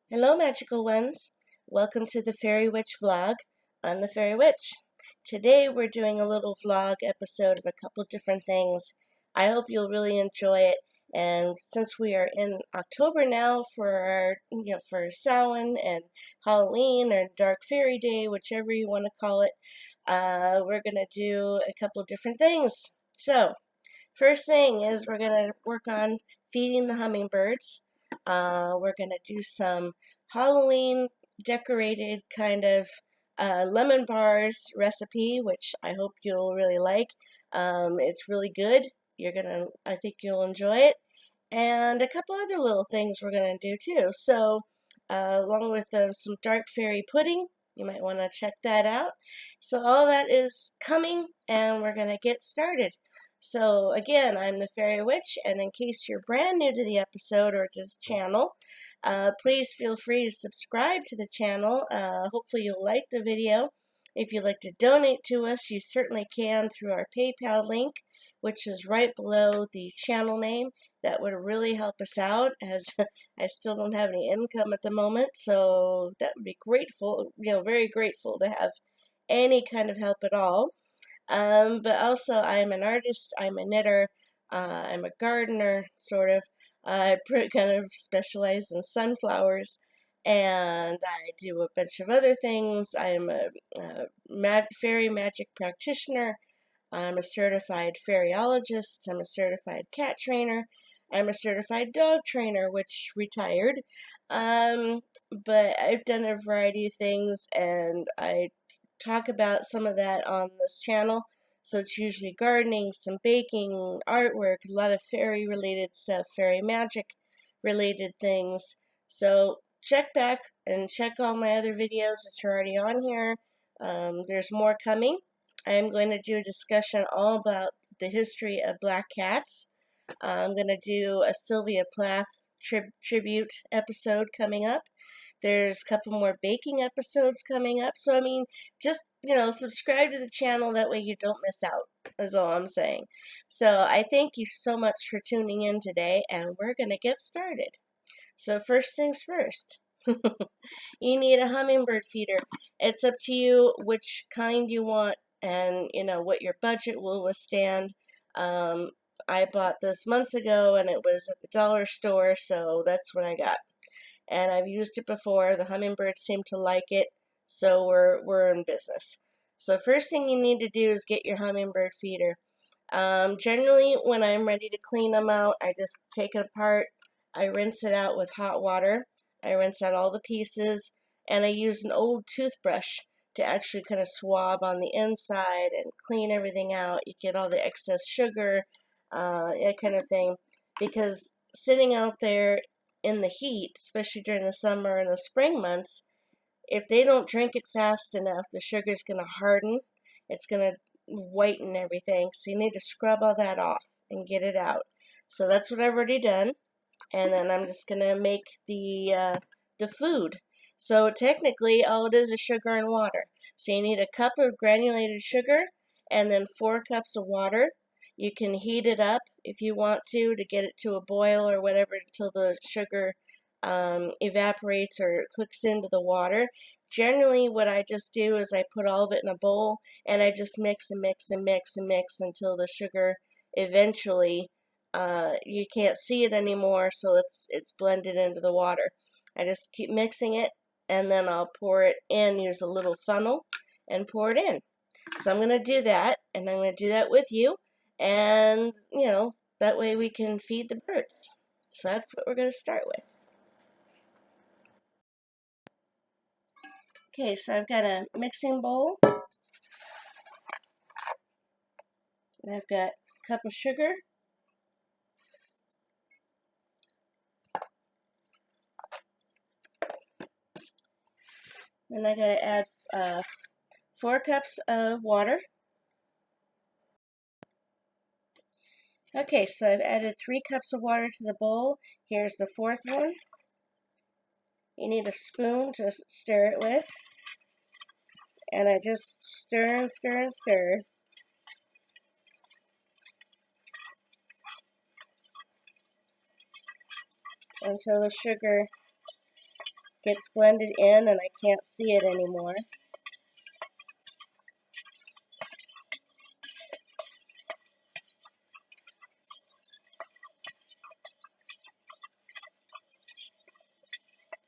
Hello, magical ones. Welcome to the Faerie Witch vlog. I'm the Faerie Witch. Today we're doing a little vlog episode of a couple different things. I hope you'll really enjoy it. And since we are in October now for our, for Samhain and Halloween or Dark Fairy Day, whichever you want to call it, we're gonna do a couple different things. So, first thing is we're gonna work on feeding the hummingbirds. We're going to do some Halloween decorated kind of lemon bars recipe, which I hope you'll really like. It's really good. I think you'll enjoy it. And a couple other little things we're going to do too. So, along with some dark fairy pudding, you might want to check that out. So, all that is coming, and we're going to get started. So, again, I'm the Faerie Witch, and in case you're brand new to the episode or to the channel, please feel free to subscribe to the channel. Hopefully, you'll like the video. If you'd like to donate to us, you certainly can through our PayPal link, which is right below the channel name. That would really help us out, as I still don't have any income at the moment, so that would be grateful, very grateful to have any kind of help at all. But also, I'm an artist, I'm a knitter, I'm a gardener, sort of. I kind of specialize in sunflowers, and I do a bunch of other things. I'm a fairy magic practitioner. I'm a certified fairyologist. I'm a certified cat trainer. I'm a certified dog trainer, which retired. Um, but I've done a variety of things, and I talk about some of that on this channel. So it's usually gardening, some baking, artwork, a lot of fairy related stuff, fairy magic related things. So check back and check all my other videos that are already on here. There's more coming. I am going to do a discussion all about the history of black cats. I'm going to do a Sylvia Plath tribute episode coming up. There's a couple more baking episodes coming up. So, I mean, just, subscribe to the channel. That way you don't miss out, is all I'm saying. So, I thank you so much for tuning in today, and we're going to get started. So, first things first. You need a hummingbird feeder. It's up to you which kind you want and, what your budget will withstand. Um, I bought this months ago and it was at the dollar store, so that's what I got. And I've used it before. The hummingbirds seem to like it, so we're in business. So first thing you need to do is get your hummingbird feeder. Generally, when I'm ready to clean them out, I just take it apart. I rinse it out with hot water. I rinse out all the pieces, and I use an old toothbrush to actually kind of swab on the inside and clean everything out. You get all the excess sugar, that kind of thing, because sitting out there in the heat, especially during the summer and the spring months, if they don't drink it fast enough, the sugar's going to harden. It's going to whiten everything. So you need to scrub all that off and get it out. So that's what I've already done. And then I'm just going to make the food. So technically, all it is sugar and water. So you need a cup of granulated sugar and then 4 cups of water. You can heat it up if you want to get it to a boil or whatever until the sugar evaporates or cooks into the water. Generally, what I just do is I put all of it in a bowl and I just mix and mix and mix and mix until the sugar eventually you can't see it anymore, so it's blended into the water. I just keep mixing it, and then I'll pour it in, use a little funnel, and pour it in. So I'm going to do that, and I'm going to do that with you, and, that way we can feed the birds. So that's what we're going to start with. Okay, so I've got a mixing bowl, and I've got a cup of sugar, and I got to add 4 cups of water. Okay, so I've added 3 cups of water to the bowl. Here's the 4th one. You need a spoon to stir it with. And I just stir and stir and stir until the sugar gets blended in and I can't see it anymore.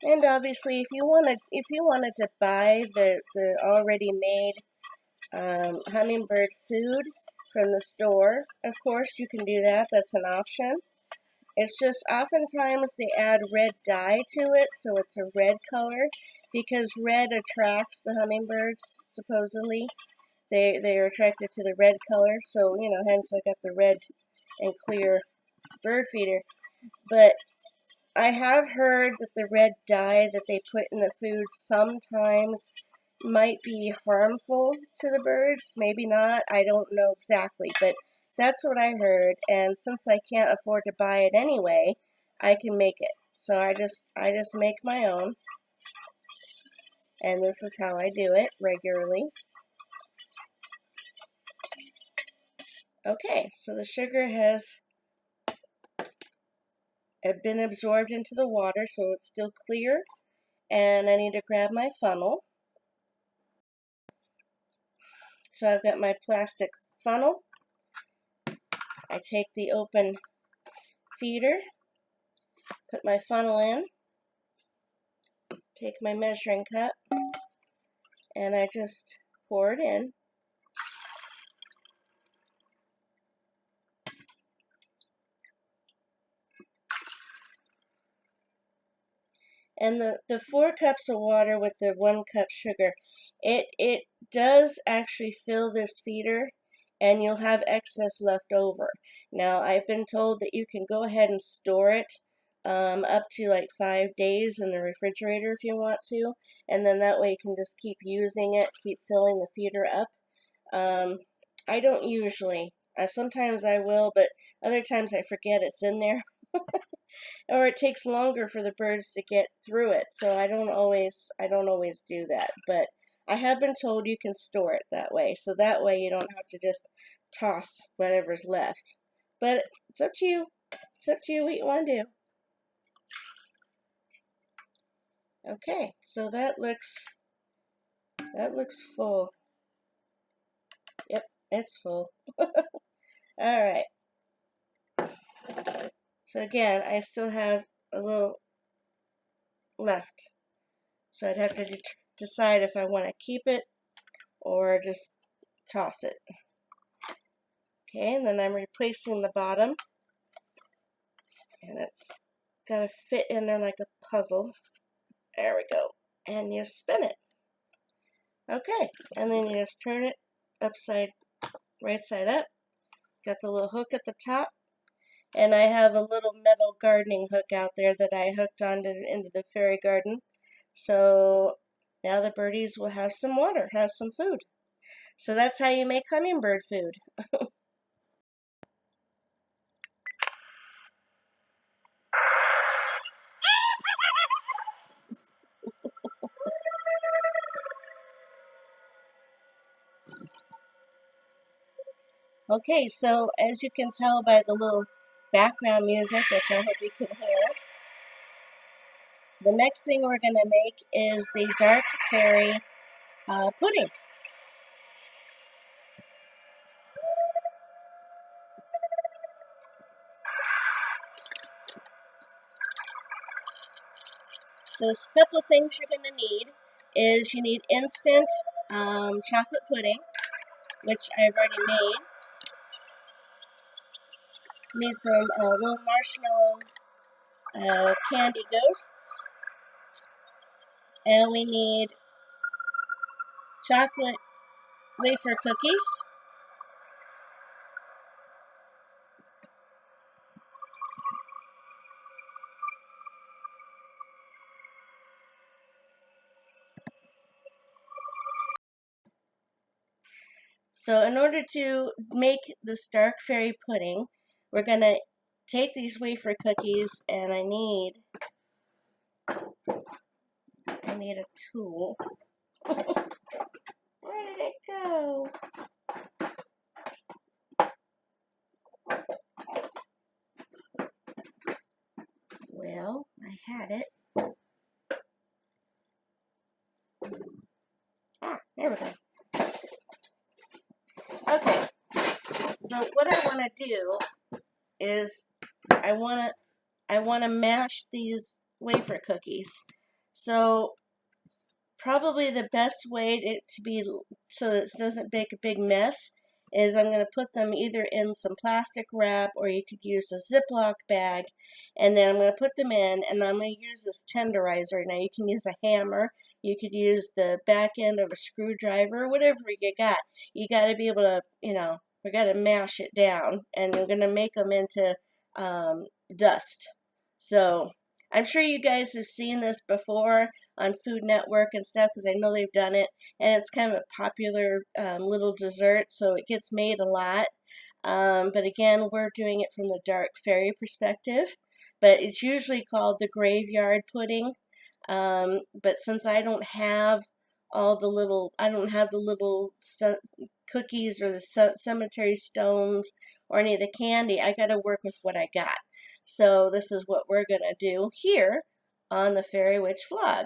And obviously, if you wanted to buy the already made hummingbird food from the store, of course you can do that. That's an option. It's just oftentimes they add red dye to it, so it's a red color, because red attracts the hummingbirds, supposedly. They are attracted to the red color, so, you know, hence I got the red and clear bird feeder. But I have heard that the red dye that they put in the food sometimes might be harmful to the birds. Maybe not. I don't know exactly, but that's what I heard. And since I can't afford to buy it anyway, I can make it. So I just make my own. And this is how I do it regularly. Okay, so the sugar has been absorbed into the water, so it's still clear. And I need to grab my funnel. So I've got my plastic funnel. I take the open feeder, put my funnel in, take my measuring cup, and I just pour it in. And the 4 cups of water with the 1 cup sugar, it does actually fill this feeder, and you'll have excess left over. Now, I've been told that you can go ahead and store it up to like 5 days in the refrigerator if you want to, and then that way you can just keep using it, keep filling the feeder up. I don't usually. Sometimes I will, but other times I forget it's in there. Or it takes longer for the birds to get through it, so I don't always do that. But I have been told you can store it that way, so that way you don't have to just toss whatever's left. But it's up to you. It's up to you what you want to do. Okay, so that looks full. Yep, it's full. All right. So again, I still have a little left. So I'd have to decide if I want to keep it or just toss it. Okay, and then I'm replacing the bottom. And it's got to fit in there like a puzzle. There we go. And you spin it. Okay, and then you just turn it right side up. Got the little hook at the top. And I have a little metal gardening hook out there that I hooked into the fairy garden. So now the birdies will have some water, have some food. So that's how you make hummingbird food. Okay, so as you can tell by the little background music, which I hope you can hear, the next thing we're going to make is the dark fairy pudding. So a couple things you're going to need is you need instant chocolate pudding, which I've already made. You need some little marshmallow candy ghosts. And we need chocolate wafer cookies. So in order to make this dark fairy pudding, we're going to take these wafer cookies, and I need a tool. Where did it go? Well, I had it. want to do is I want to mash these wafer cookies. So probably the best way to be so that it doesn't make a big mess is I'm going to put them either in some plastic wrap, or you could use a Ziploc bag, and then I'm going to put them in, and I'm going to use this tenderizer. Now you can use a hammer, you could use the back end of a screwdriver, whatever you got. You got to be able to, we got to mash it down, and we're going to make them into dust. So I'm sure you guys have seen this before on Food Network and stuff, because I know they've done it, and it's kind of a popular little dessert, so it gets made a lot. But again, we're doing it from the dark fairy perspective, but it's usually called the graveyard pudding. But since I don't have the little cookies or the cemetery stones or any of the candy, I got to work with what I got. So this is what we're going to do here on the Faerie Witch vlog.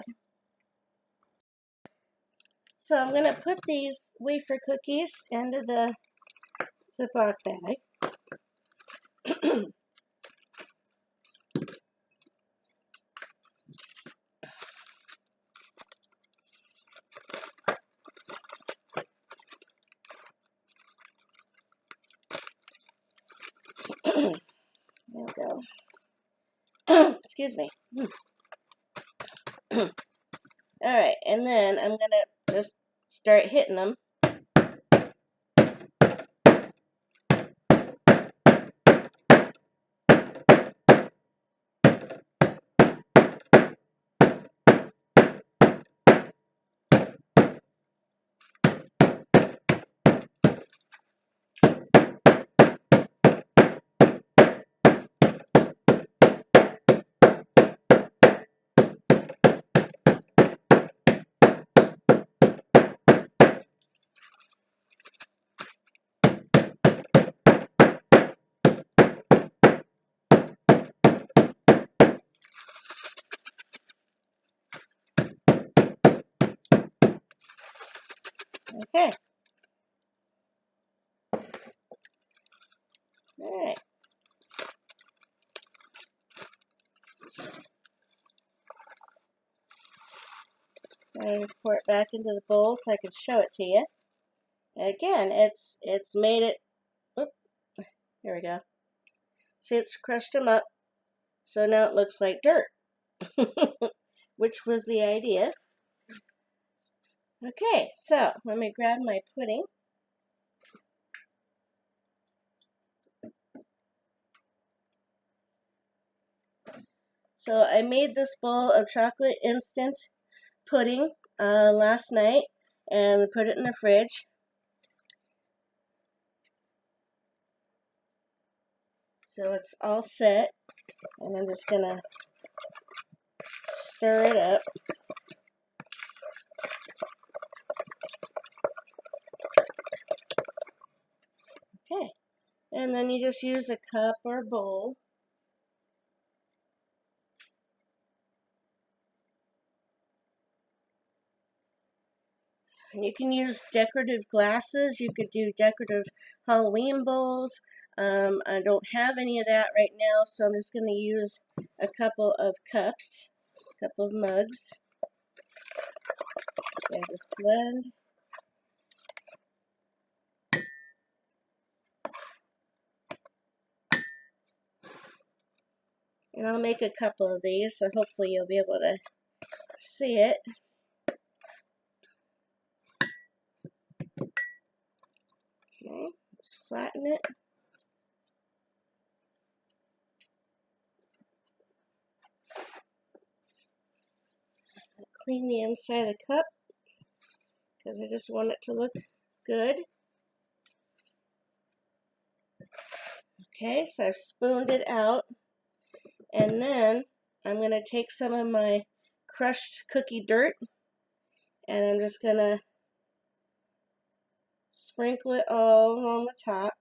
So I'm going to put these wafer cookies into the Ziploc bag. There we go. Excuse me. Alright, and then I'm going to just start hitting them. Okay. Alright. I just pour it back into the bowl so I can show it to you. And again, it's made it. Oop, here we go. See, it's crushed them up, so now it looks like dirt, which was the idea. Okay, so let me grab my pudding. So I made this bowl of chocolate instant pudding last night and put it in the fridge. So it's all set, and I'm just gonna stir it up. Okay, and then you just use a cup or a bowl. And you can use decorative glasses. You could do decorative Halloween bowls. I don't have any of that right now, so I'm just going to use a couple of cups, a couple of mugs. Okay, just blend. And I'll make a couple of these, so hopefully you'll be able to see it. Okay, just flatten it. Clean the inside of the cup, because I just want it to look good. Okay, so I've spooned it out, and then I'm going to take some of my crushed cookie dirt, and I'm just going to sprinkle it all along the top.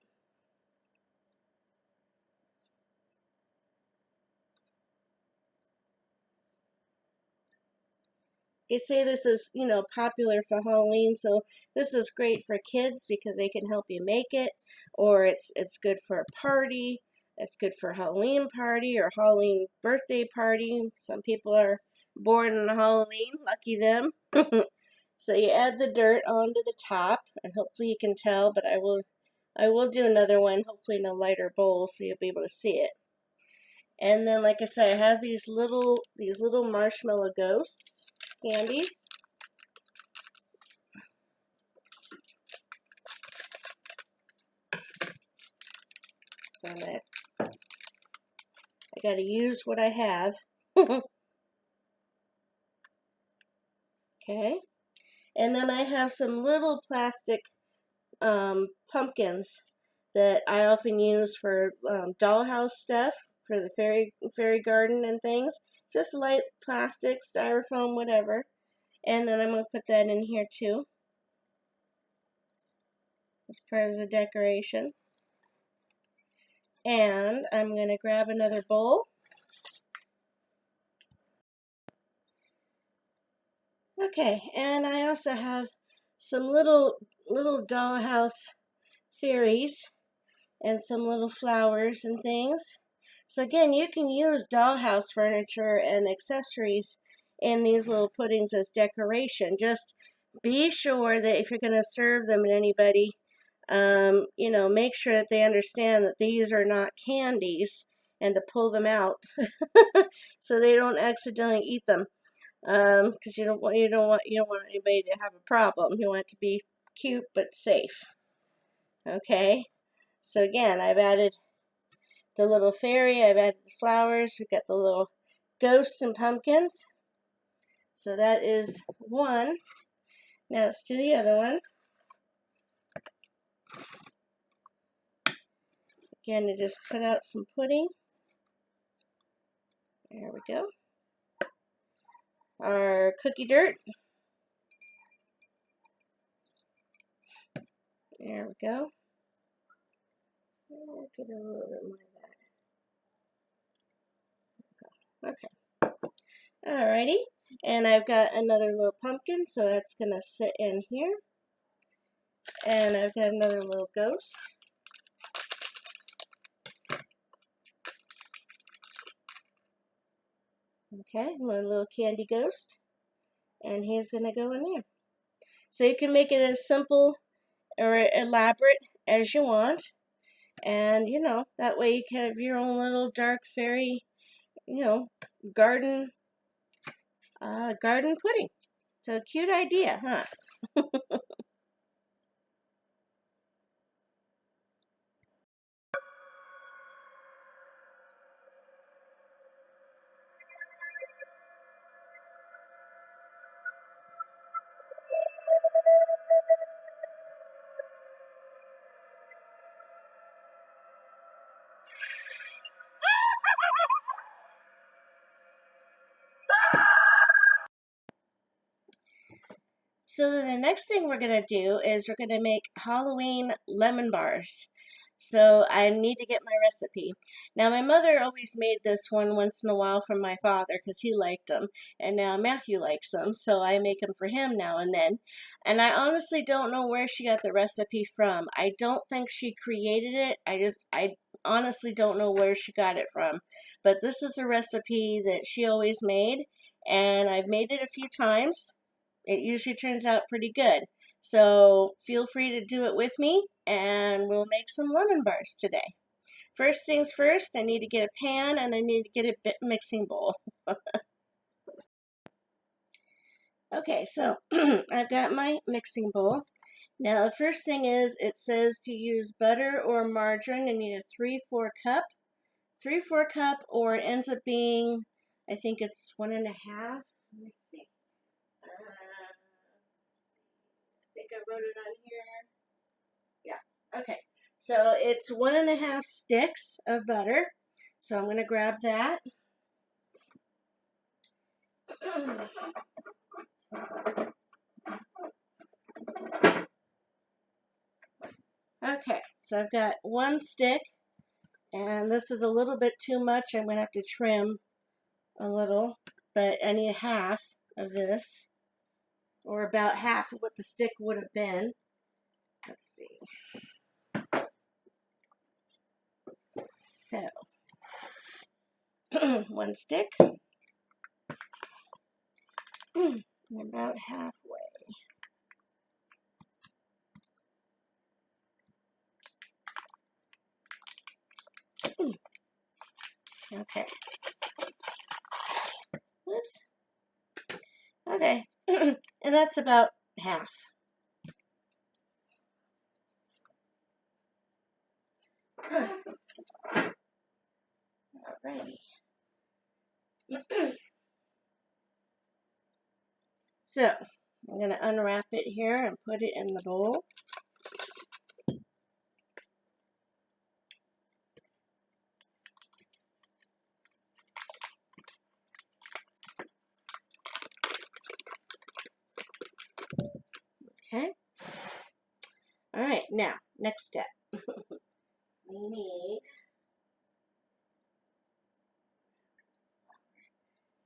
I say, this is, you know, popular for Halloween, so this is great for kids because they can help you make it, or it's good for a party. It's good for a Halloween party or Halloween birthday party. Some people are born on Halloween, lucky them. So you add the dirt onto the top, and hopefully you can tell, but I will do another one, hopefully in a lighter bowl so you'll be able to see it. And then, like I said, I have these little marshmallow ghosts candies. So I got to use what I have. Okay. And then I have some little plastic pumpkins that I often use for dollhouse stuff for the fairy garden and things. Just light plastic, styrofoam, whatever. And then I'm going to put that in here too, as part of the decoration. And I'm going to grab another bowl. Okay, and I also have some little dollhouse fairies and some little flowers and things. So again, you can use dollhouse furniture and accessories in these little puddings as decoration. Just be sure that if you're going to serve them to anybody, you know, make sure that they understand that these are not candies and to pull them out so they don't accidentally eat them. Because you don't want anybody to have a problem. You want it to be cute but safe. Okay. So again, I've added the little fairy, I've added the flowers, we've got the little ghosts and pumpkins. So that is one. Now let's do the other one. Again, to just put out some pudding. There we go. Our cookie dirt. There we go. I'll get a little bit more of that. Okay. Alrighty. And I've got another little pumpkin, so that's going to sit in here. And I've got another little ghost. Okay, one little candy ghost. And he's going to go in there. So you can make it as simple or elaborate as you want. And, you know, that way you can have your own little dark fairy, you know, garden pudding. So cute idea, huh? So then the next thing we're going to do is we're going to make Halloween lemon bars. So I need to get my recipe. Now my mother always made this one once in a while for my father because he liked them. And now Matthew likes them, so I make them for him now and then. And I honestly don't know where she got the recipe from. I don't think she created it. I honestly don't know where she got it from. But this is a recipe that she always made. And I've made it a few times. It usually turns out pretty good. So feel free to do it with me and we'll make some lemon bars today. First things first, I need to get a pan and I need to get a mixing bowl. Okay, so I've got my mixing bowl. Now the first thing is it says to use butter or margarine. I need a 3/4 cup. 3/4 cup, or it ends up being, I think it's 1.5. Let me see. I think I wrote it on here. Yeah, okay. So it's 1.5 sticks of butter. So I'm going to grab that. Okay, so I've got 1 stick, and this is a little bit too much. I'm going to have to trim a little, but I need half of this. or about half of what the stick would have been. Let's see. So, one stick, and about halfway. Okay. Whoops. Okay. And that's about half. Alrighty. So, I'm going to unwrap it here and put it in the bowl. Okay. Alright, now, next step. We need...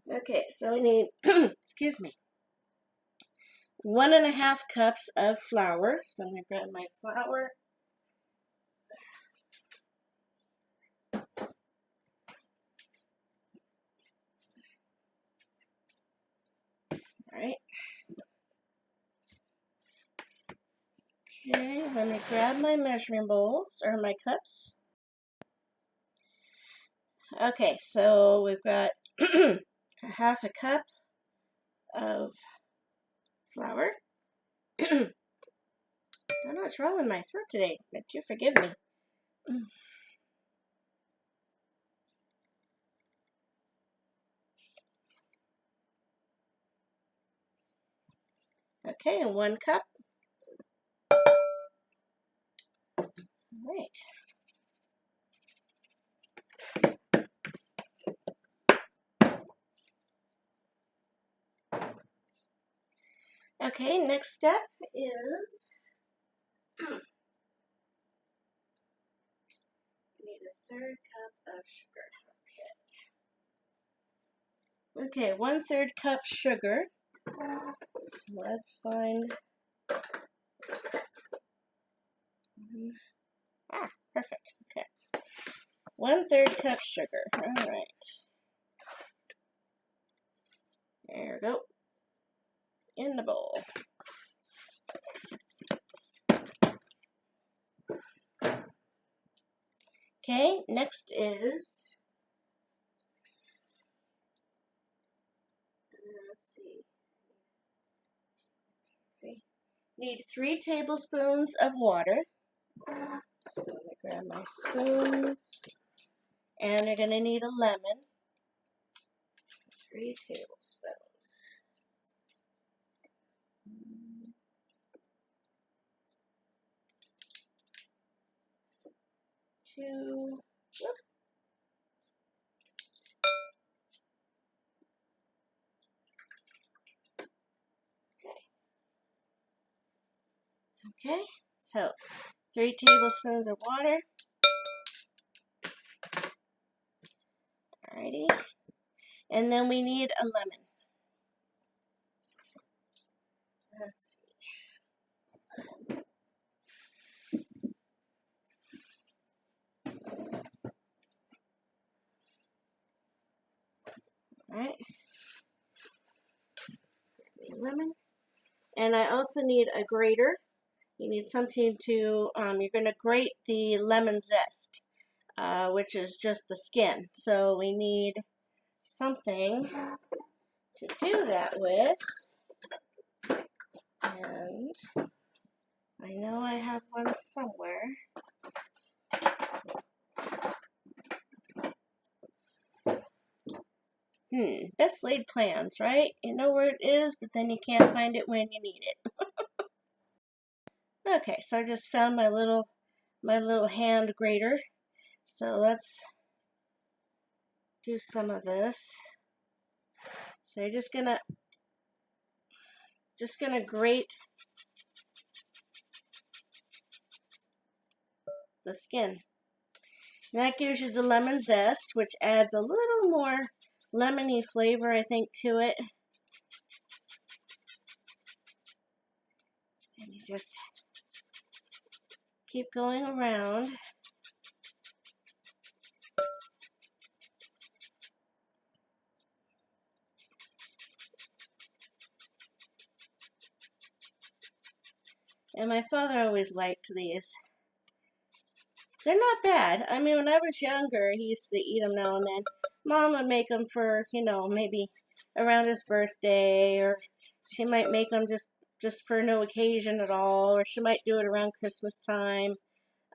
Okay, so we need, excuse me, 1.5 cups of flour. So I'm going to grab my flour. Alright. Okay, let me grab my measuring bowls, or my cups. Okay, so we've got 1/2 cup of flour. I don't know what's wrong with my throat today, but you forgive me. Okay, and 1 cup. Alright. Okay, next step is we need 1/3 cup of sugar. Okay, 1/3 cup sugar. So let's find. Perfect. Okay. 1/3 cup sugar. All right. There we go. In the bowl. Okay, next is, let's see, need 3 tablespoons of water. So let me grab my spoons, and you're going to need a lemon. 3 tablespoons. 2. Okay, so 3 tablespoons of water. Alrighty. And then we need a lemon. Let's see. Alright. Lemon. And I also need a grater. You need something to, you're going to grate the lemon zest, which is just the skin. So we need something to do that with. And I know I have one somewhere. Best laid plans, right? You know where it is, but then you can't find it when you need it. Okay, so I just found my little hand grater. So let's do some of this. So you're just gonna grate the skin. And that gives you the lemon zest, which adds a little more lemony flavor, I think, to it. just keep going around. And my father always liked these. They're not bad. I mean, when I was younger, he used to eat them now and then. Mom would make them for, you know, maybe around his birthday, or she might make them just for no occasion at all, or she might do it around Christmas time.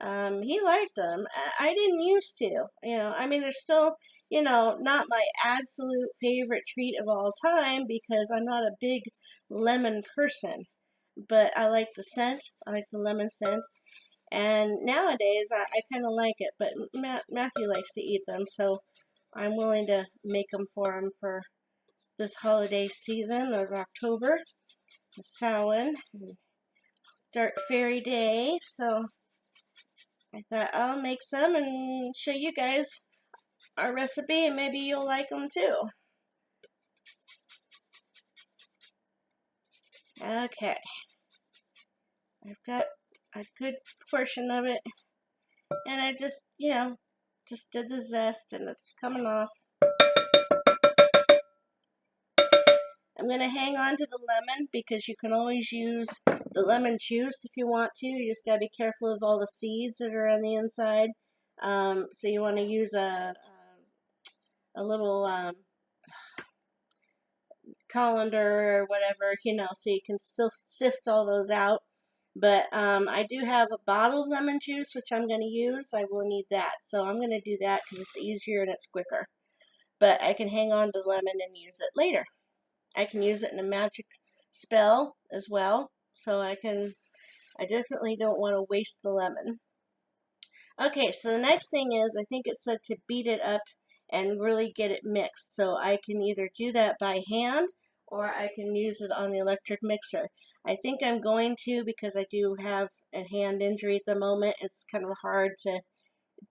He liked them. I didn't used to, you know. I mean, they're still, you know, not my absolute favorite treat of all time because I'm not a big lemon person. But I like the scent. I like the lemon scent. And nowadays, I kind of like it. But Matthew likes to eat them, so I'm willing to make them for him for this holiday season of October. Samhain, Dark Fairy Day. So I thought I'll make some and show you guys our recipe, and maybe you'll like them too. Okay, I've got a good portion of it, and I just, you know, just did the zest, and it's coming off. I'm going to hang on to the lemon because you can always use the lemon juice if you want to. You just got to be careful of all the seeds that are on the inside. So you want to use a little colander or whatever, you know, so you can sift all those out. But I do have a bottle of lemon juice, which I'm going to use. I will need that. So I'm going to do that because it's easier and it's quicker. But I can hang on to the lemon and use it later. I can use it in a magic spell as well. So I definitely don't want to waste the lemon. Okay, so the next thing is, I think it said to beat it up and really get it mixed. So I can either do that by hand or I can use it on the electric mixer. I think I'm going to because I do have a hand injury at the moment. It's kind of hard to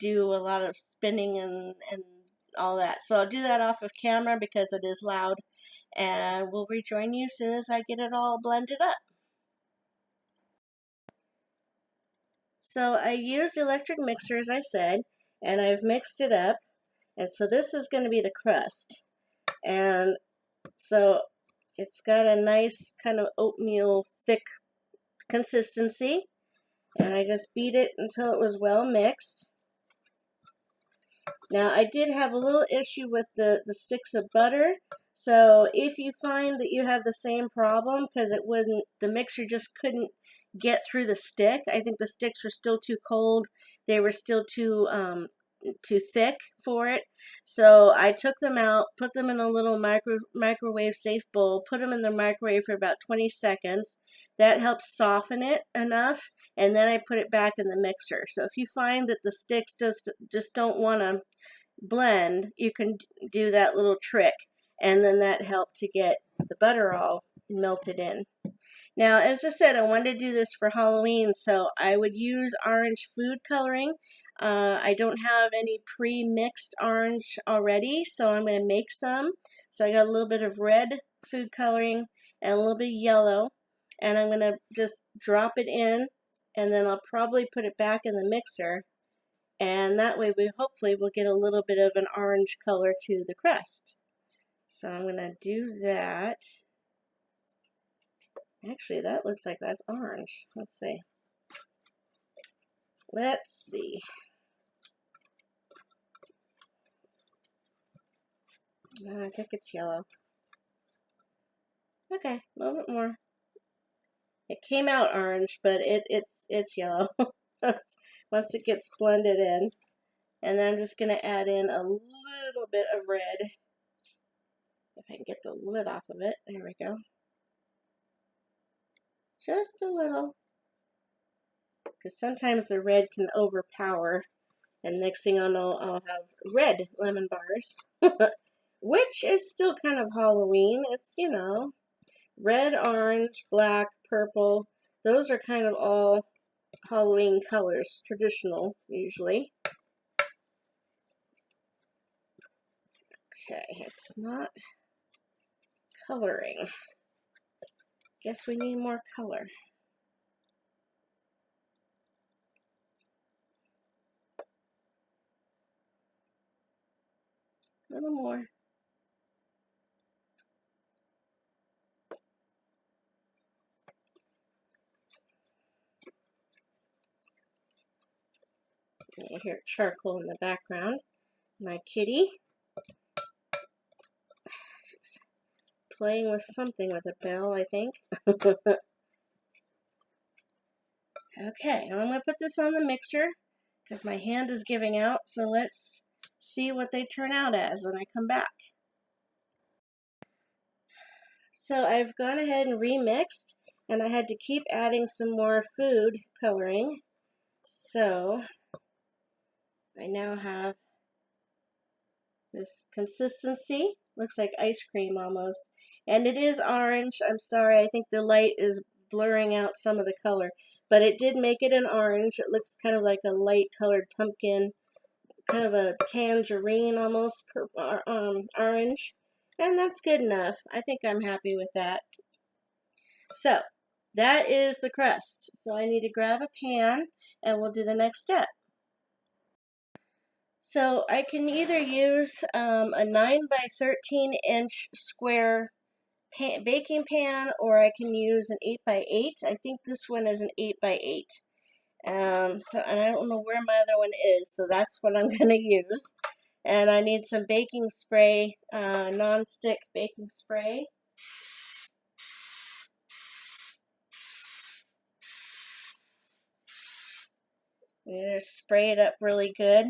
do a lot of spinning and all that. So I'll do that off of camera because it is loud. And we'll rejoin you as soon as I get it all blended up. So I used the electric mixer, as I said, and I've mixed it up. And so this is going to be the crust. And so it's got a nice kind of oatmeal thick consistency. And I just beat it until it was well mixed. Now I did have a little issue with the sticks of butter. So if you find that you have the same problem because the mixer just couldn't get through the stick. I think the sticks were still too cold. They were still too thick for it. So I took them out, put them in a little microwave safe bowl, put them in the microwave for about 20 seconds. That helps soften it enough, and then I put it back in the mixer. So if you find that the sticks just don't want to blend, you can do that little trick, and then that helped to get the butter all melted in. Now, as I said, I wanted to do this for Halloween, so I would use orange food coloring. I don't have any pre-mixed orange already, so I'm going to make some. So I got a little bit of red food coloring and a little bit of yellow, and I'm going to just drop it in, and then I'll probably put it back in the mixer, and that way we hopefully will get a little bit of an orange color to the crust. So I'm going to do that. Actually, that looks like that's orange. Let's see. Let's see. I think it's yellow. Okay, a little bit more. It came out orange, but it's yellow. Once it gets blended in. And then I'm just going to add in a little bit of red. If I can get the lid off of it. There we go. Just a little. Because sometimes the red can overpower. And next thing I'll know, I'll have red lemon bars. Which is still kind of Halloween. It's, you know, red, orange, black, purple. Those are kind of all Halloween colors, traditional, usually. Okay, it's not coloring. Guess we need more color. A little more. You hear charcoal in the background. My kitty. She's playing with something with a bell, I think. Okay, I'm going to put this on the mixer because my hand is giving out, so let's see what they turn out as when I come back. So I've gone ahead and remixed, and I had to keep adding some more food coloring. So I now have this consistency. Looks like ice cream almost. And it is orange. I'm sorry, I think the light is blurring out some of the color. But it did make it an orange. It looks kind of like a light colored pumpkin. Kind of a tangerine almost, orange. And that's good enough. I think I'm happy with that. So, that is the crust. So I need to grab a pan and we'll do the next step. So I can either use a 9 by 13 inch square baking pan, or I can use an 8 by 8. I think this one is an 8 by 8. And I don't know where my other one is, so that's what I'm going to use. And I need some baking spray, non-stick baking spray. I'm going to spray it up really good.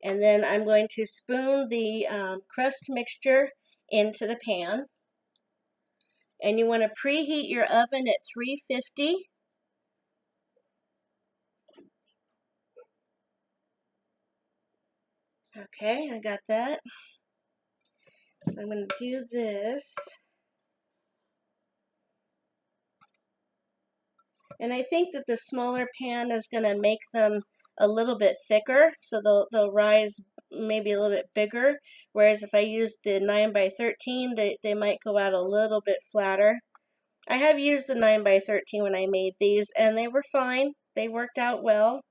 And then I'm going to spoon the crust mixture into the pan. And you want to preheat your oven at 350. Okay, I got that. So I'm going to do this. And I think that the smaller pan is going to make them a little bit thicker, so they'll rise maybe a little bit bigger. Whereas if I use the 9 by 13, they might go out a little bit flatter. I have used the 9 by 13 when I made these, and they were fine. They worked out well.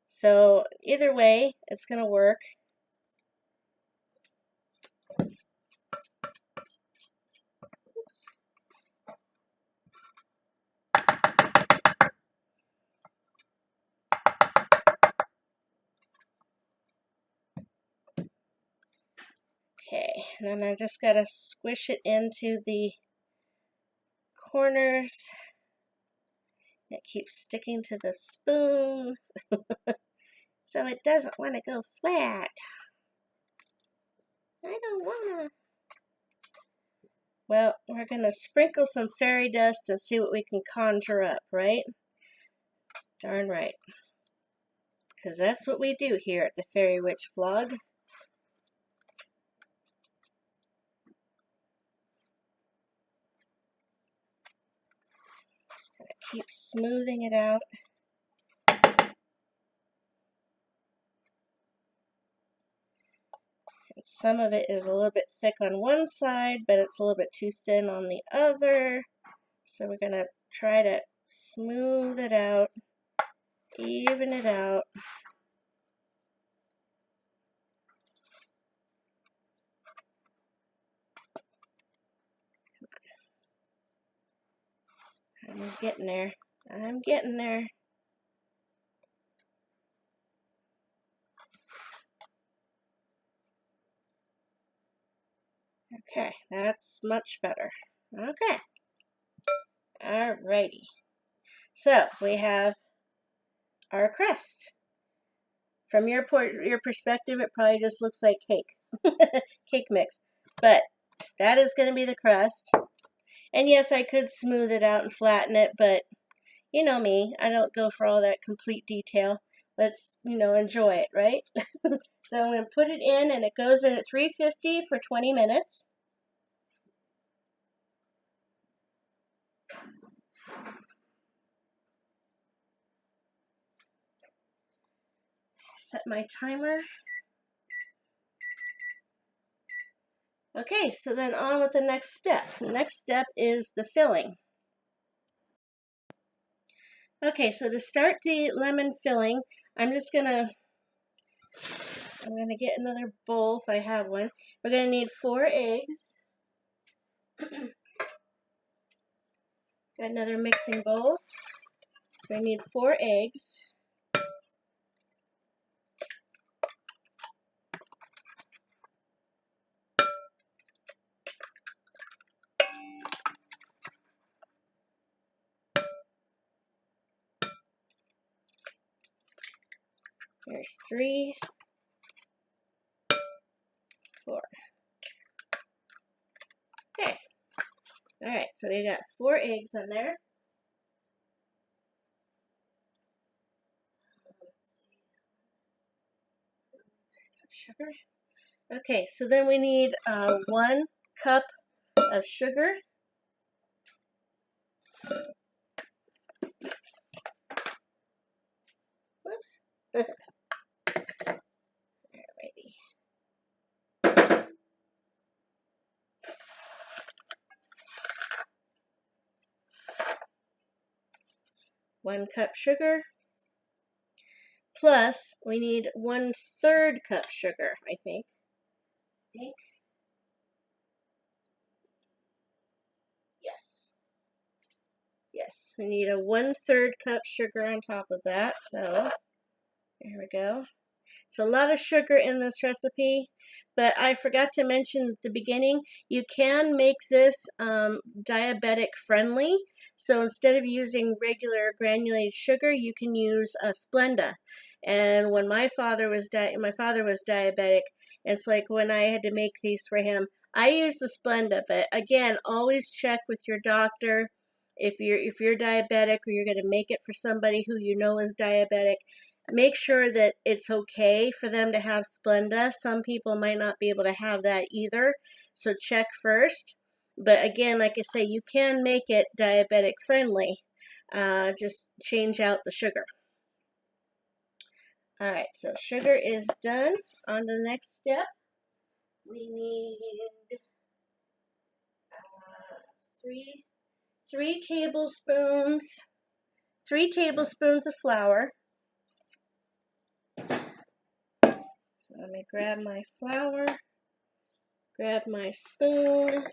So either way, it's going to work. Okay, and then I just got to squish it into the corners. It keeps sticking to the spoon, so it doesn't want to go flat. I don't want to. Well, we're going to sprinkle some fairy dust and see what we can conjure up, right? Darn right. Because that's what we do here at the Faerie Witch vlog. Just going to keep smoothing it out. And some of it is a little bit thick on one side, but it's a little bit too thin on the other. So we're going to try to smooth it out, even it out. I'm getting there. I'm getting there. Okay, that's much better. Okay. Alrighty. So, we have our crust. From your perspective, it probably just looks like cake. Cake mix. But that is going to be the crust. And yes, I could smooth it out and flatten it, but you know me, I don't go for all that complete detail. Let's, enjoy it, right? So I'm going to put it in, and it goes in at 350 for 20 minutes. Set my timer. Okay, so then on with the next step. The next step is the filling. Okay, so to start the lemon filling, I'm just going to I'm going to get another bowl if I have one. We're going to need 4 eggs. Got another mixing bowl. So I need 4 eggs. There's 3, 4. Okay. Alright, so we got 4 eggs in there. Sugar. Okay, so then we need 1 cup of sugar. Whoops. Alrighty. 1 cup sugar. Plus, we need 1/3 cup sugar, I think. Yes. Yes, we need a 1/3 cup sugar on top of that, so there we go. It's a lot of sugar in this recipe, but I forgot to mention at the beginning, you can make this diabetic friendly. So instead of using regular granulated sugar, you can use a Splenda. And when my father was diabetic, it's like when I had to make these for him, I used the Splenda. But again, always check with your doctor. If you're diabetic or you're going to make it for somebody who you know is diabetic, make sure that it's okay for them to have Splenda. Some people might not be able to have that either, so check first. But again, like I say, you can make it diabetic friendly. Just change out the sugar. Alright, so sugar is done. On to the next step. We need 3 tablespoons of flour. So let me grab my flour, grab my spoon,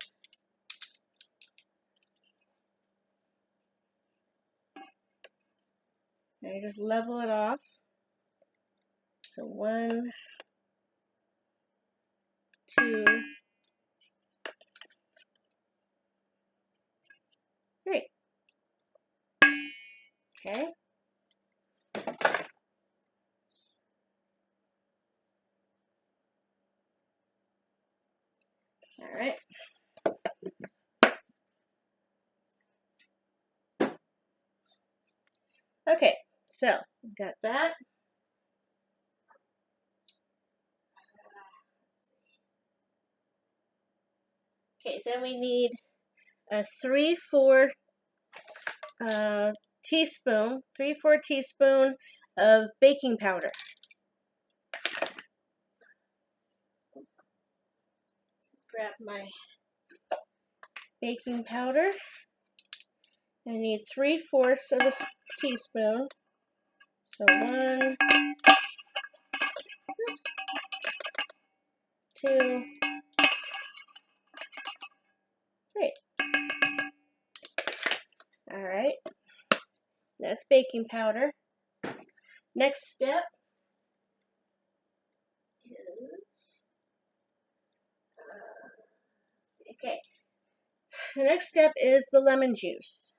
and I just level it off. So 1, 2, 3. Okay. All right. Okay, so got that. Okay, then we need a 3/4 teaspoon of baking powder. Grab my baking powder. I need 3/4 of a teaspoon. So 1, 2, 3. All right, that's baking powder. Next step is, okay, the next step is the lemon juice.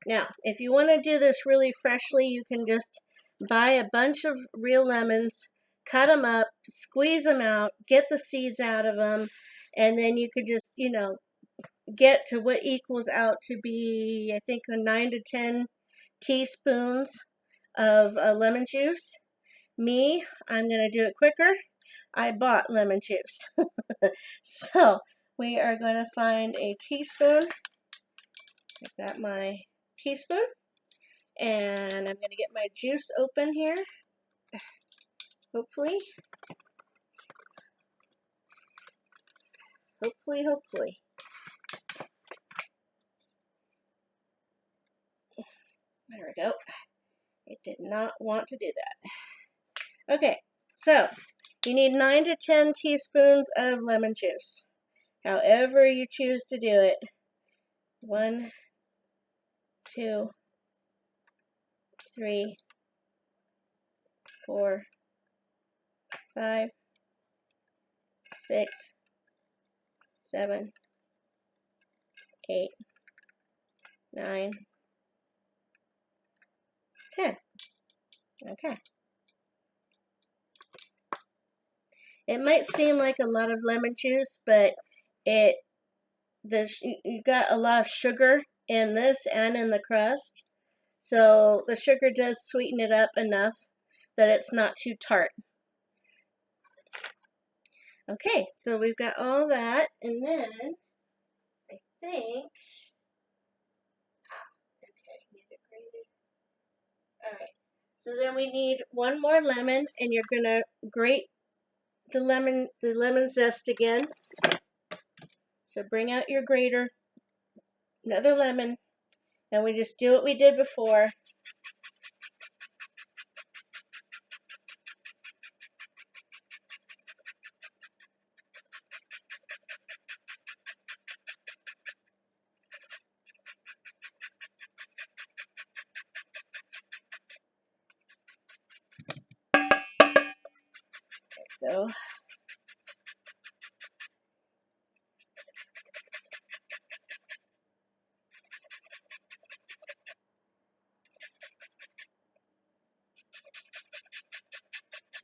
Now, if you want to do this really freshly, you can just buy a bunch of real lemons, cut them up, squeeze them out, get the seeds out of them, and then you could just, get to what equals out to be, I think, 9 to 10 teaspoons of lemon juice. Me, I'm going to do it quicker. I bought lemon juice. So, we are going to find a teaspoon. I've got my teaspoon, and I'm going to get my juice open here, hopefully. There we go. It did not want to do that. Okay, so you need 9 to 10 teaspoons of lemon juice. However you choose to do it. 1, 2, 3, 4, 5, 6, 7, 8, 9, 10. Okay. It might seem like a lot of lemon juice, but you got a lot of sugar in this and in the crust. So the sugar does sweeten it up enough that it's not too tart. Okay, so we've got all that, and then I think, okay, need it grated. All right, so then we need one more lemon, and you're gonna grate the lemon zest again. So bring out your grater, another lemon, and we just do what we did before. So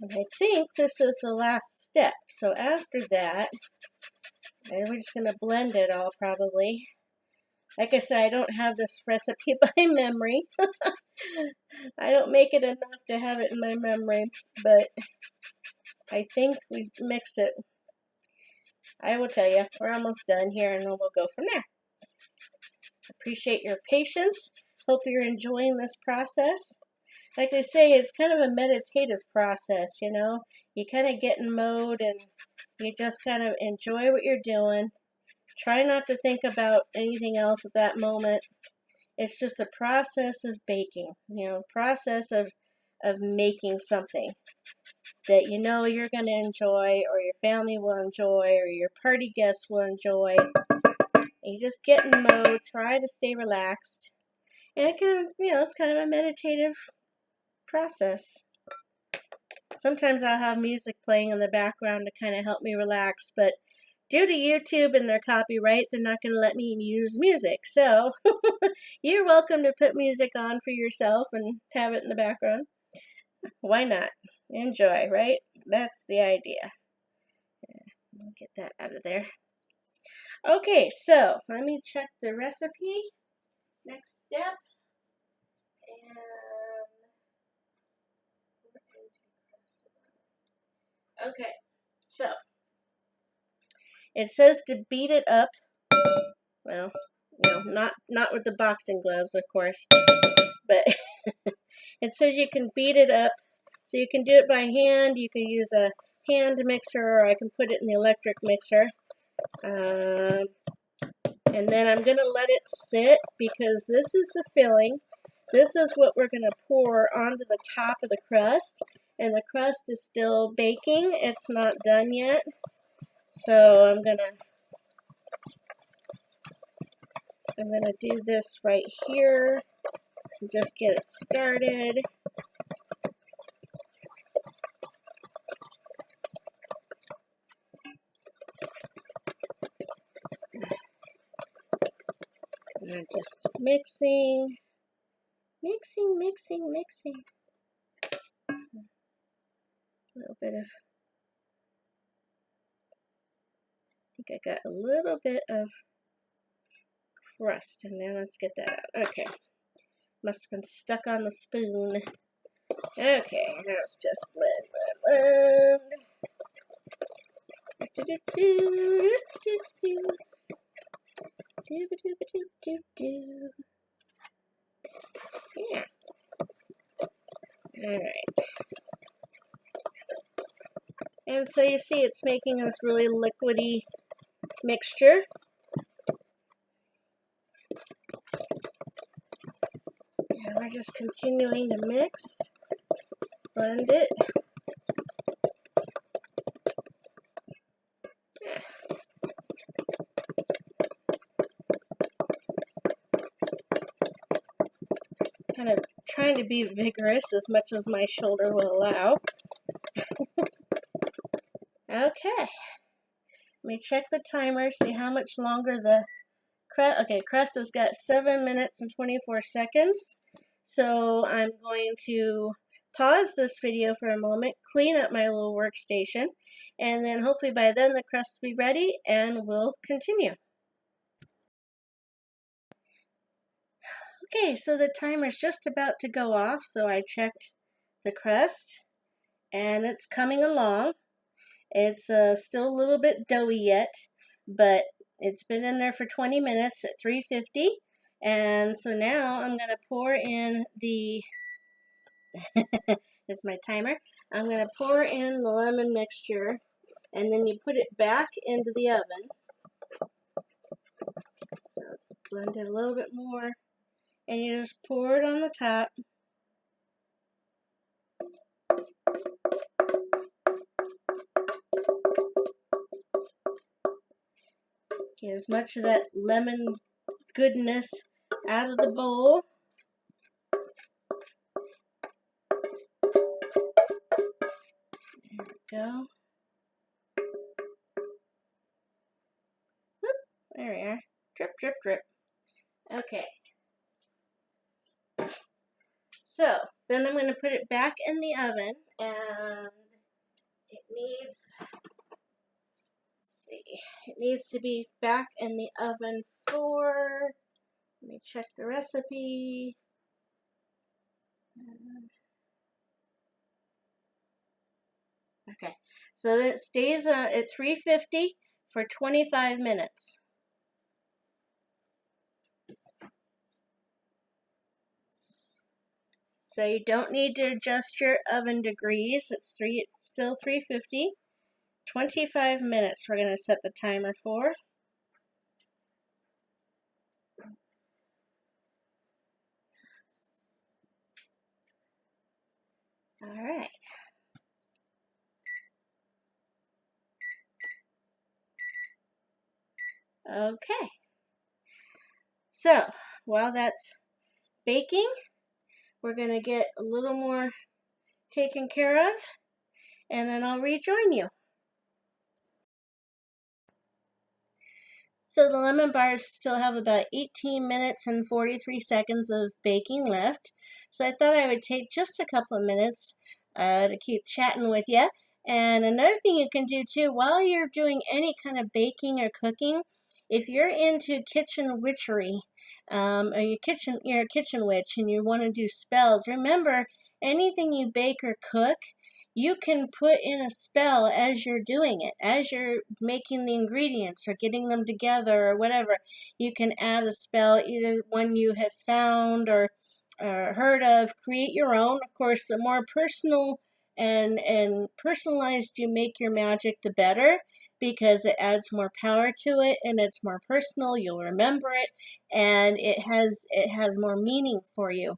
and I think this is the last step. So after that, and we're just going to blend it all probably. Like I said, I don't have this recipe by memory. I don't make it enough to have it in my memory, but I think we mix it. I will tell you, we're almost done here, and then we'll go from there. Appreciate your patience. Hope you're enjoying this process. Like I say, it's kind of a meditative process, you know. You kind of get in mode and you just kind of enjoy what you're doing. Try not to think about anything else at that moment. It's just the process of baking, you know, process of making something that you know you're going to enjoy, or your family will enjoy, or your party guests will enjoy. And you just get in mode, try to stay relaxed. And it can, you know, it's kind of a meditative process. Sometimes I'll have music playing in the background to kind of help me relax, but due to YouTube and their copyright, they're not going to let me use music. So you're welcome to put music on for yourself and have it in the background. Why not? Enjoy, right? That's the idea. I'll get that out of there. Okay, so let me check the recipe. Next step. And okay, so it says to beat it up. Well, you know, not with the boxing gloves, of course, but it says you can beat it up. So you can do it by hand. You can use a hand mixer, or I can put it in the electric mixer. And then I'm going to let it sit, because this is the filling. This is what we're going to pour onto the top of the crust. And the crust is still baking. It's not done yet. So I'm going to do this right here and just get it started. And I'm just mixing. A little bit of, I think I got a little bit of crust in there. Let's get that out. Okay. Must have been stuck on the spoon. Okay, now it's just blend. Yeah. Alright. And so you see it's making this really liquidy mixture. And we're just continuing to mix, blend it. Kind of trying to be vigorous as much as my shoulder will allow. Okay, let me check the timer, see how much longer the crust. Okay, crust has got 7 minutes and 24 seconds. So I'm going to pause this video for a moment, clean up my little workstation, and then hopefully by then the crust will be ready and we'll continue. Okay, so the timer's just about to go off, so I checked the crust and it's coming along. It's still a little bit doughy yet, but it's been in there for 20 minutes at 350. And so now I'm going to pour in the, this is my timer, I'm going to pour in the lemon mixture, and then you put it back into the oven. So let's blend it a little bit more, and you just pour it on the top. Get as much of that lemon goodness out of the bowl. There we go. Whoop, there we are. Drip, drip, drip. Okay. So, then I'm going to put it back in the oven, and it needs to be back in the oven for, let me check the recipe. Okay, so it stays at 350 for 25 minutes. So you don't need to adjust your oven degrees. It's still 350. 25 minutes we're going to set the timer for. All right. Okay. So, while that's baking, we're going to get a little more taken care of, and then I'll rejoin you. So the lemon bars still have about 18 minutes and 43 seconds of baking left. So I thought I would take just a couple of minutes to keep chatting with you. And another thing you can do too, while you're doing any kind of baking or cooking, if you're into kitchen witchery, or you're a kitchen witch and you want to do spells, remember anything you bake or cook, you can put in a spell as you're doing it, as you're making the ingredients or getting them together or whatever. You can add a spell, either one you have found or heard of. Create your own. Of course, the more personal and personalized you make your magic, the better, because it adds more power to it and it's more personal. You'll remember it, and it has more meaning for you.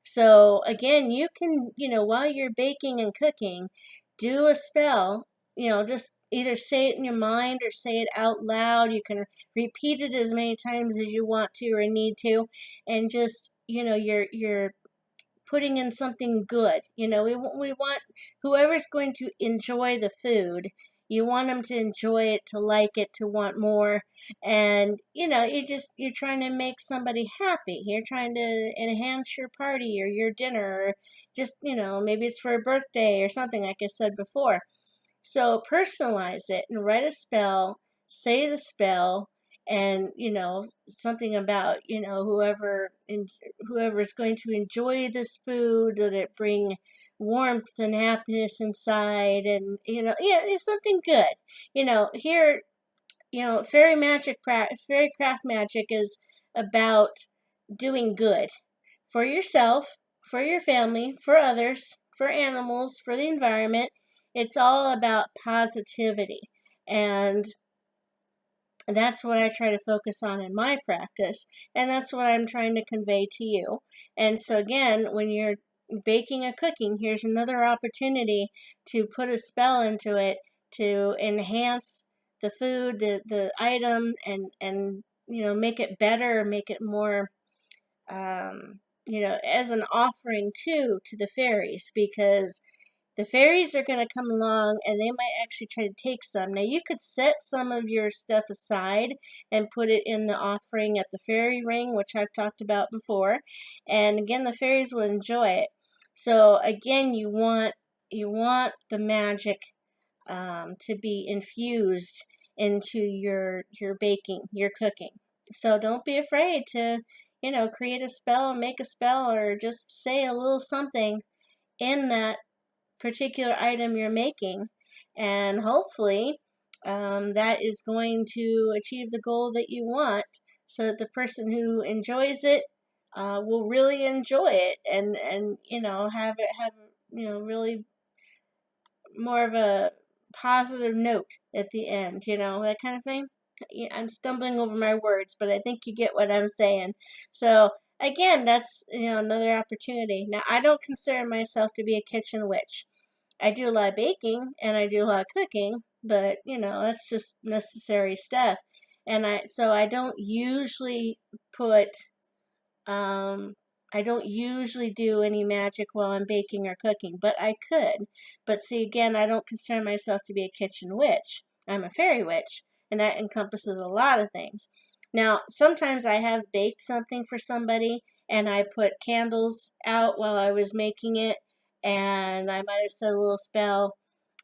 So again, you can, while you're baking and cooking, do a spell, just either say it in your mind or say it out loud. You can repeat it as many times as you want to or need to, and just, you're putting in something good. We want whoever's going to enjoy the food, you want them to enjoy it, to like it, to want more. And, you're trying to make somebody happy. You're trying to enhance your party or your dinner, or just, maybe it's for a birthday or something, like I said before. So personalize it and write a spell, say the spell, and something about whoever's going to enjoy this food, that it bring warmth and happiness inside, and it's something good. Here, fairy craft magic is about doing good for yourself, for your family, for others, for animals, for the environment. It's all about positivity. And That's what I try to focus on in my practice, and that's what I'm trying to convey to you. And so again, when you're baking or cooking, here's another opportunity to put a spell into it to enhance the food, the item, and make it better, make it more as an offering to the fairies, because the fairies are going to come along and they might actually try to take some. Now, you could set some of your stuff aside and put it in the offering at the fairy ring, which I've talked about before. And again, the fairies will enjoy it. So again, you want the magic to be infused into your baking, your cooking. So don't be afraid to, create a spell, make a spell, or just say a little something in that particular item you're making, and hopefully that is going to achieve the goal that you want, so that the person who enjoys it will really enjoy it, and have really more of a positive note at the end, that kind of thing. I'm stumbling over my words, but I think you get what I'm saying. So again, that's another opportunity. Now, I don't consider myself to be a kitchen witch. I do a lot of baking and I do a lot of cooking, but that's just necessary stuff. And I don't usually put I don't usually do any magic while I'm baking or cooking, but I could. But see, again, I don't consider myself to be a kitchen witch. I'm a fairy witch, and that encompasses a lot of things. Now, sometimes I have baked something for somebody, and I put candles out while I was making it, and I might have said a little spell,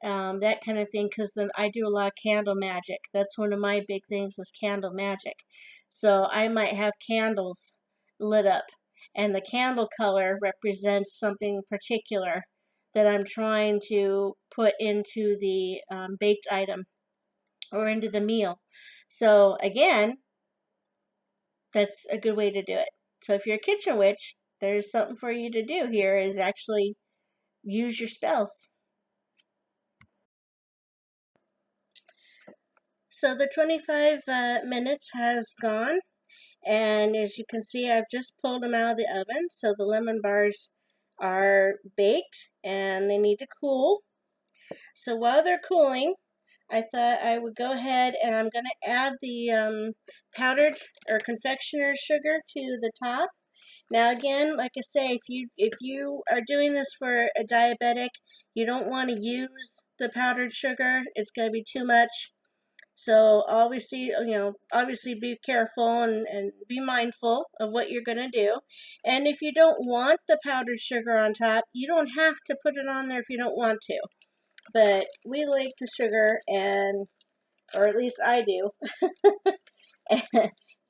that kind of thing, because I do a lot of candle magic. That's one of my big things, is candle magic. So I might have candles lit up, and the candle color represents something particular that I'm trying to put into the baked item or into the meal. So again, that's a good way to do it. So if you're a kitchen witch, there's something for you to do here, is actually use your spells. So the 25 minutes has gone, and as you can see, I've just pulled them out of the oven. So the lemon bars are baked and they need to cool. So while they're cooling, I thought I would go ahead and I'm going to add the powdered or confectioner's sugar to the top. Now again, like I say, if you are doing this for a diabetic, you don't want to use the powdered sugar. It's going to be too much. So obviously be careful and be mindful of what you're going to do. And if you don't want the powdered sugar on top, you don't have to put it on there if you don't want to. But we like the sugar, or at least I do.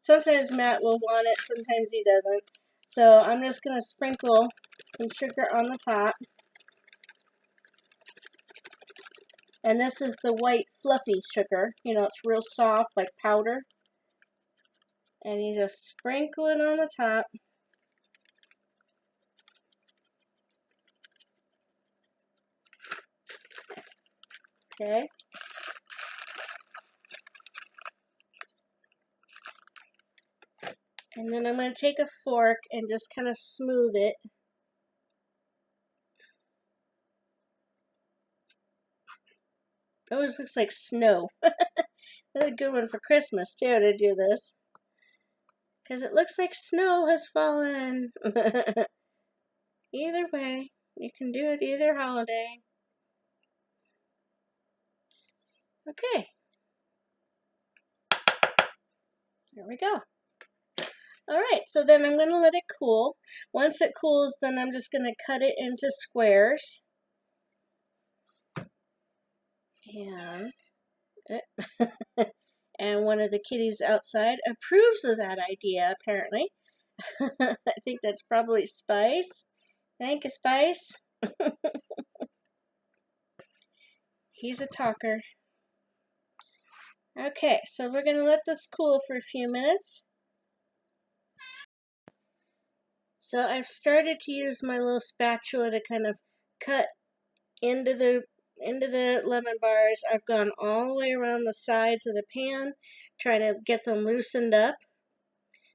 Sometimes Matt will want it, sometimes he doesn't. So I'm just going to sprinkle some sugar on the top. And this is the white fluffy sugar. It's real soft, like powder. And you just sprinkle it on the top. Okay. And then I'm going to take a fork and just kind of smooth it. Oh, this looks like snow. That's a good one for Christmas, too, to do this. Because it looks like snow has fallen. Either way, you can do it either holiday. Okay. There we go. Alright, so then I'm going to let it cool. Once it cools, then I'm just going to cut it into squares. And and one of the kitties outside approves of that idea, apparently. I think that's probably Spice. Thank you, Spice. He's a talker. Okay, so we're going to let this cool for a few minutes. So I've started to use my little spatula to kind of cut into into the lemon bars. I've gone all the way around the sides of the pan, trying to get them loosened up.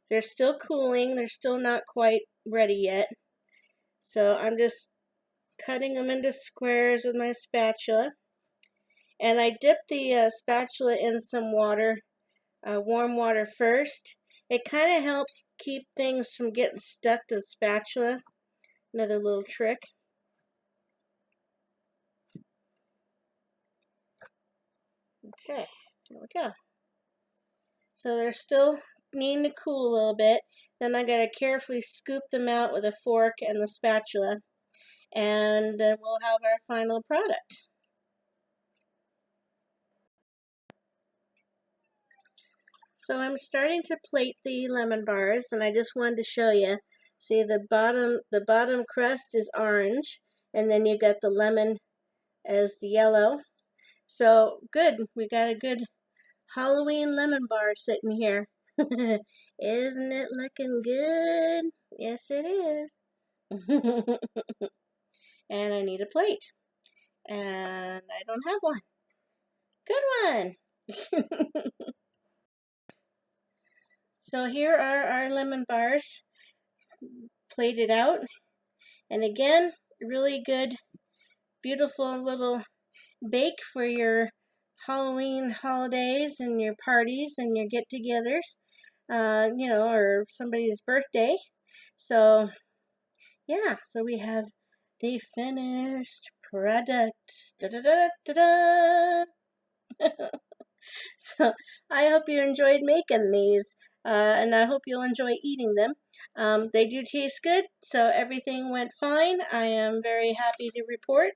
They're still cooling. They're still not quite ready yet. So I'm just cutting them into squares with my spatula. And I dip the spatula in some water, warm water first. It kind of helps keep things from getting stuck to the spatula. Another little trick. Okay, there we go. So they're still needing to cool a little bit. Then I gotta carefully scoop them out with a fork and the spatula. And then we'll have our final product. So I'm starting to plate the lemon bars, and I just wanted to show you. See, the bottom crust is orange, and then you got the lemon as the yellow. So good, we got a good Halloween lemon bar sitting here. Isn't it looking good? Yes, it is. And I need a plate, and I don't have one. Good one. So here are our lemon bars plated out, and again, really good, beautiful little bake for your Halloween holidays and your parties and your get-togethers, or somebody's birthday. So yeah, so we have the finished product. Da da da da da. So I hope you enjoyed making these, and I hope you'll enjoy eating them. They do taste good, so everything went fine. I am very happy to report,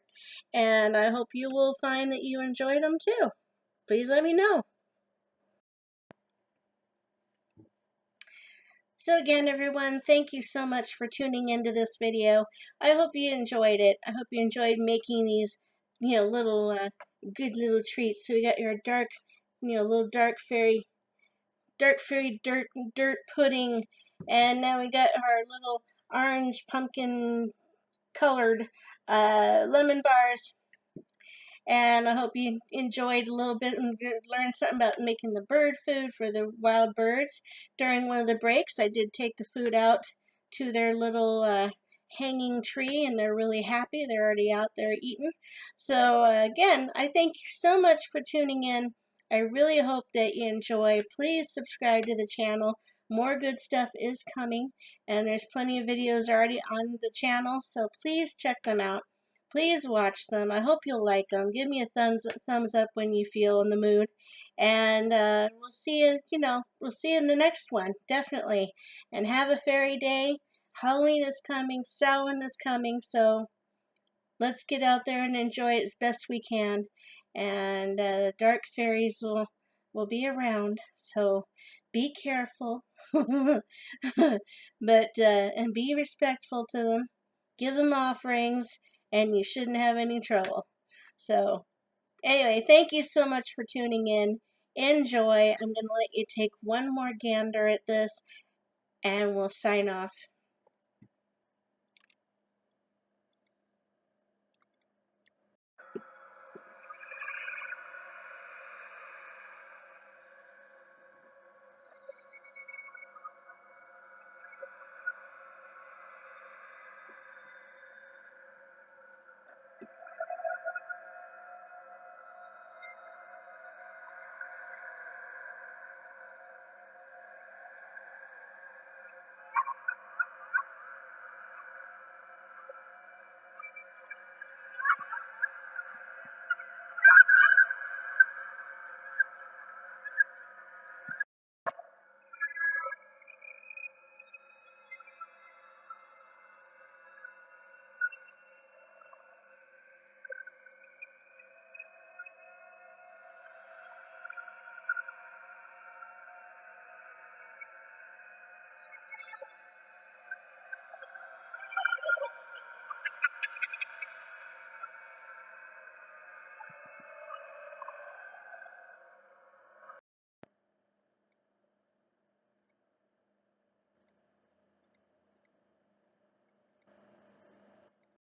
and I hope you will find that you enjoyed them too. Please let me know. So again, everyone, thank you so much for tuning into this video. I hope you enjoyed it. I hope you enjoyed making these, little good little treats. So we got your dark, little dark fairy dirt pudding, and now we got our little orange pumpkin colored lemon bars. And I hope you enjoyed a little bit and learned something about making the bird food for the wild birds. During one of the breaks, I did take the food out to their little hanging tree, and they're really happy. They're already out there eating. So again, I thank you so much for tuning in. I really hope that you enjoy. Please subscribe to the channel. More good stuff is coming, and there's plenty of videos already on the channel, so please check them out. Please watch them. I hope you'll like them. Give me a thumbs up when you feel in the mood. And we'll see you, we'll see you in the next one, definitely. And have a fairy day. Halloween is coming. Samhain is coming. So let's get out there and enjoy it as best we can. And the dark fairies will be around. So be careful. But and be respectful to them. Give them offerings, and you shouldn't have any trouble. So anyway, thank you so much for tuning in. Enjoy. I'm going to let you take one more gander at this, and we'll sign off.